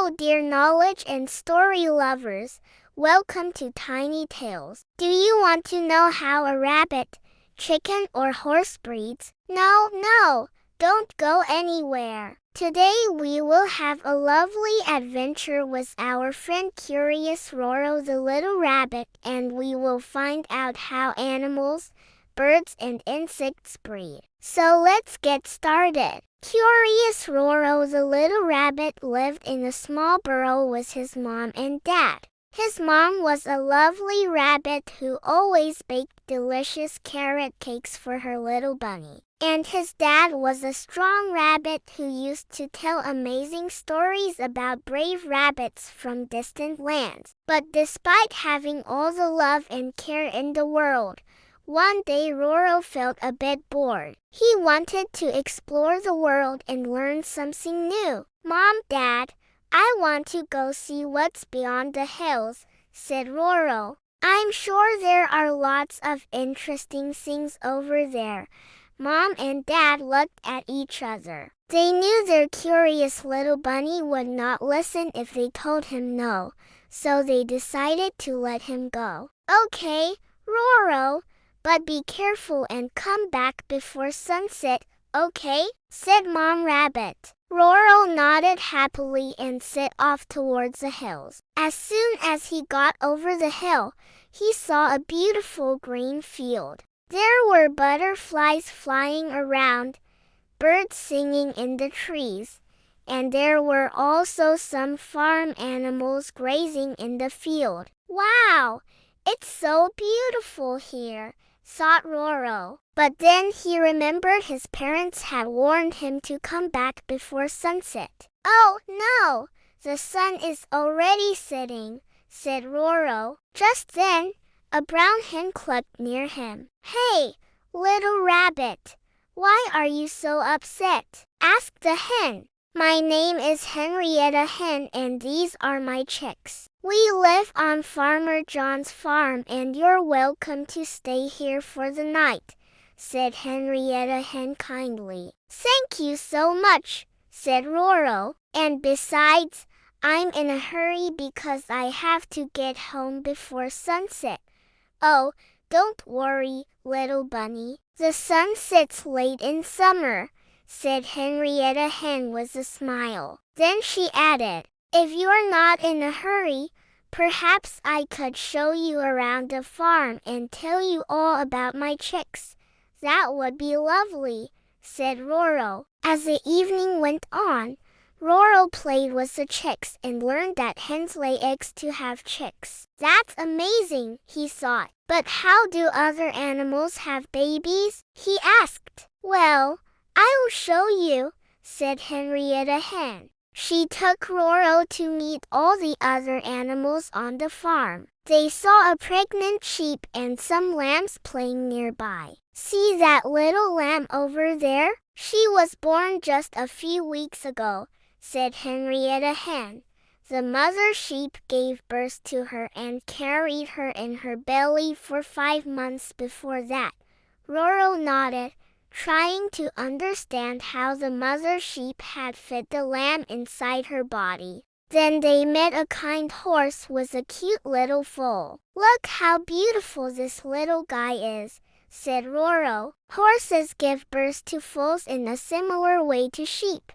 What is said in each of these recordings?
Hello, dear knowledge and story lovers. Welcome to Tiny Tales. Do you want to know how a rabbit, chicken, or horse breeds? No, don't go anywhere. Today we will have a lovely adventure with our friend Curious Roro the little rabbit, and we will find out how animals, birds, and insects breed. So let's get started. Curious Roro the little rabbit lived in a small burrow with his mom and dad. His mom was a lovely rabbit who always baked delicious carrot cakes for her little bunny. And his dad was a strong rabbit who used to tell amazing stories about brave rabbits from distant lands. But despite having all the love and care in the world, one day Roro felt a bit bored. He wanted to explore the world and learn something new. Mom, Dad, I want to go see what's beyond the hills, said Roro. I'm sure there are lots of interesting things over there. Mom and Dad looked at each other. They knew their curious little bunny would not listen if they told him no, so they decided to let him go. Okay, Roro, but be careful and come back before sunset, okay? Said Mom Rabbit. Roro nodded happily and set off towards the hills. As soon as he got over the hill, he saw a beautiful green field. There were butterflies flying around, birds singing in the trees, and there were also some farm animals grazing in the field. Wow, it's so beautiful here, thought Roro. But then he remembered his parents had warned him to come back before sunset. Oh no, the sun is already setting, said Roro. Just then, a brown hen clucked near him. Hey, little rabbit, why are you so upset? Asked the hen. My name is Henrietta Hen and these are my chicks. We live on Farmer John's farm and you're welcome to stay here for the night, said Henrietta Hen kindly. Thank you so much, said Roro. And besides, I'm in a hurry because I have to get home before sunset. Oh, don't worry, little bunny. The sun sets late in summer, said Henrietta Hen with a smile. Then she added, if you're not in a hurry, perhaps I could show you around the farm and tell you all about my chicks. That would be lovely, said Roro. As the evening went on, Roro played with the chicks and learned that hens lay eggs to have chicks. That's amazing, he thought. But how do other animals have babies? He asked. Well, I will show you, said Henrietta Hen. She took Roro to meet all the other animals on the farm. They saw a pregnant sheep and some lambs playing nearby. See that little lamb over there? She was born just a few weeks ago, said Henrietta Hen. The mother sheep gave birth to her and carried her in her belly for 5 months before that. Roro nodded, trying to understand how the mother sheep had fed the lamb inside her body. Then they met a kind horse with a cute little foal. Look how beautiful this little guy is, said Roro. Horses give birth to foals in a similar way to sheep,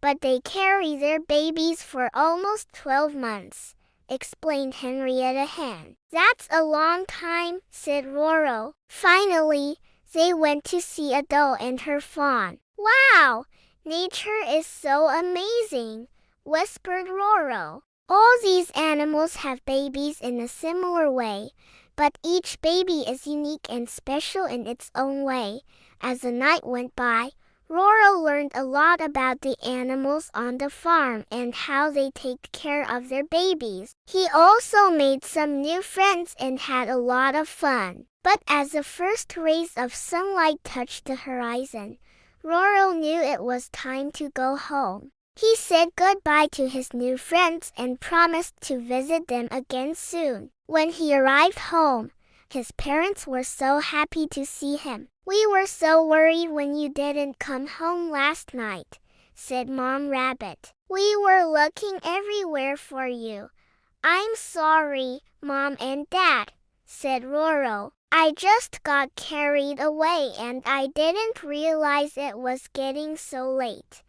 but they carry their babies for almost 12 months, explained Henrietta Hen. That's a long time, said Roro. Finally, they went to see a doe and her fawn. Wow, nature is so amazing, whispered Roro. All these animals have babies in a similar way, but each baby is unique and special in its own way. As the night went by, Roro learned a lot about the animals on the farm and how they take care of their babies. He also made some new friends and had a lot of fun. But as the first rays of sunlight touched the horizon, Roro knew it was time to go home. He said goodbye to his new friends and promised to visit them again soon. When he arrived home, his parents were so happy to see him. We were so worried when you didn't come home last night, said Mom Rabbit. We were looking everywhere for you. I'm sorry, Mom and Dad, said Roro. I just got carried away and I didn't realize it was getting so late.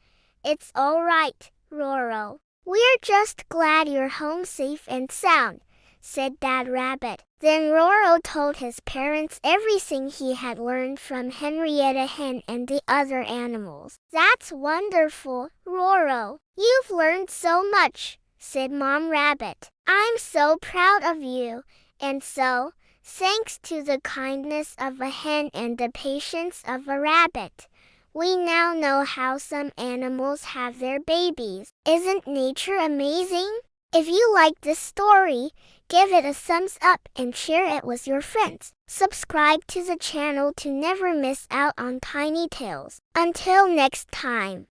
It's all right, Roro. We're just glad you're home safe and sound, said Dad Rabbit. Then Roro told his parents everything he had learned from Henrietta Hen and the other animals. That's wonderful, Roro. You've learned so much, said Mom Rabbit. I'm so proud of you. And so, thanks to the kindness of a hen and the patience of a rabbit, we now know how some animals have their babies. Isn't nature amazing? If you like this story, give it a thumbs up and share it with your friends. Subscribe to the channel to never miss out on Tiny Tales. Until next time.